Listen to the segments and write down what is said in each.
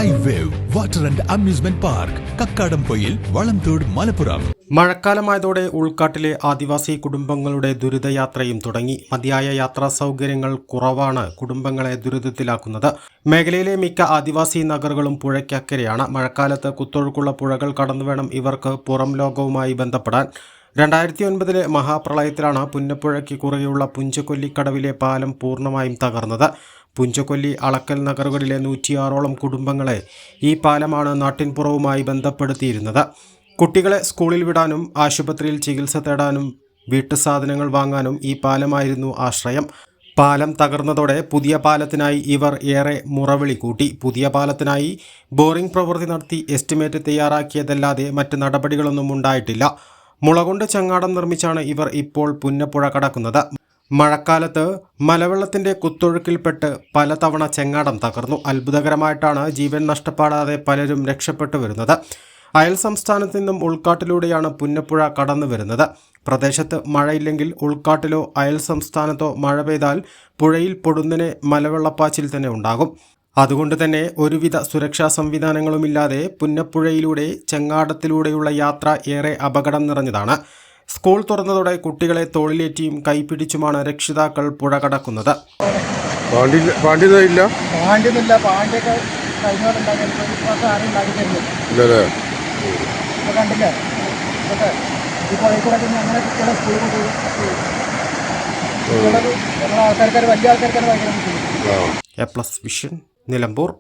Sky wave water and amusement park Kakkadampoyil Valamthodu Malappuram. മഴക്കാലമായതോടെ ഉൾക്കാട്ടിലെ ആദിവാസി കുടുംബങ്ങളുടെ ദുരിതയാത്രയും തുടങ്ങി. മതിയായ യാത്രാ സൗകര്യങ്ങൾ കുറവാണ് കുടുംബങ്ങളെ ദുരിതത്തിലാക്കുന്നത്. മേഖലയിലെ മിക്ക ആദിവാസി നഗറുകളും പുഴയ്ക്കക്കരെയാണ്. മഴക്കാലത്ത് കുത്തൊഴുക്കുള്ള പുഴകൾ കടന്നുവേണം ഇവർക്ക് പുറം ലോകവുമായി ബന്ധപ്പെടാൻ. 2009 മഹാപ്രളയത്തിലാണ് പുന്നപ്പുഴയ്ക്ക് കുറുകെയുള്ള പുഞ്ചക്കൊല്ലിക്കടവിലെ പാലം പൂർണ്ണമായും തകർന്നത്. പുഞ്ചക്കൊല്ലി, അളക്കൽ നഗറുകളിലെ 106ഓളം കുടുംബങ്ങളെ ഈ പാലമാണ് നാട്ടിൻപുറവുമായി ബന്ധപ്പെടുത്തിയിരുന്നത്. കുട്ടികളെ സ്കൂളിൽ വിടാനും ആശുപത്രിയിൽ ചികിത്സ തേടാനും വീട്ടുസാധനങ്ങൾ വാങ്ങാനും ഈ പാലമായിരുന്നു ആശ്രയം. പാലം തകർന്നതോടെ പുതിയ പാലത്തിനായി ഇവർ ഏറെ മുറവിളി കൂട്ടി. പുതിയ പാലത്തിനായി ബോറിംഗ് പ്രവൃത്തി നടത്തി എസ്റ്റിമേറ്റ് തയ്യാറാക്കിയതല്ലാതെ മറ്റ് നടപടികളൊന്നും ഉണ്ടായിട്ടില്ല. മുളകൊണ്ട് ചങ്ങാടം നിർമ്മിച്ചാണ് ഇവർ ഇപ്പോൾ പുന്നപ്പുഴ കടക്കുന്നത്. മഴക്കാലത്ത് മലവെള്ളത്തിന്റെ കുത്തൊഴുക്കിൽപ്പെട്ട് പലതവണ ചെങ്ങാടം തകർന്നു. അത്ഭുതകരമായിട്ടാണ് ജീവൻ നഷ്ടപ്പെടാതെ പലരും രക്ഷപ്പെട്ടു വരുന്നത്. അയൽ സംസ്ഥാനത്തു നിന്നും ഉൾക്കാട്ടിലൂടെയാണ് പുന്നപ്പുഴ കടന്നു വരുന്നത്. പ്രദേശത്ത് മഴയില്ലെങ്കിൽ ഉൾക്കാട്ടിലോ അയൽ സംസ്ഥാനത്തോ മഴ പെയ്താൽ പുഴയിൽ പൊടുന്നനെ മലവെള്ളപ്പാച്ചിൽ തന്നെ ഉണ്ടാകും. അതുകൊണ്ട് തന്നെ ഒരുവിധ സുരക്ഷാ സംവിധാനങ്ങളുമില്ലാതെ പുന്നപ്പുഴയിലൂടെ ചെങ്ങാടത്തിലൂടെയുള്ള യാത്ര ഏറെ അപകടം നിറഞ്ഞതാണ്. സ്കൂൾ തുറന്നതോടെ കുട്ടികളെ തോളിലേറ്റിയും കൈപിടിച്ചുമാണ് രക്ഷിതാക്കൾ പുഴ കടക്കുന്നത്. A+ vision, Nilambur.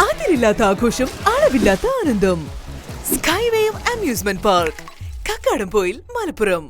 അതിരില്ലാത്ത ആഘോഷം, അളവില്ലാത്ത ആനന്ദം. Skywave amusement park, Kakkadampoyil, Malappuram.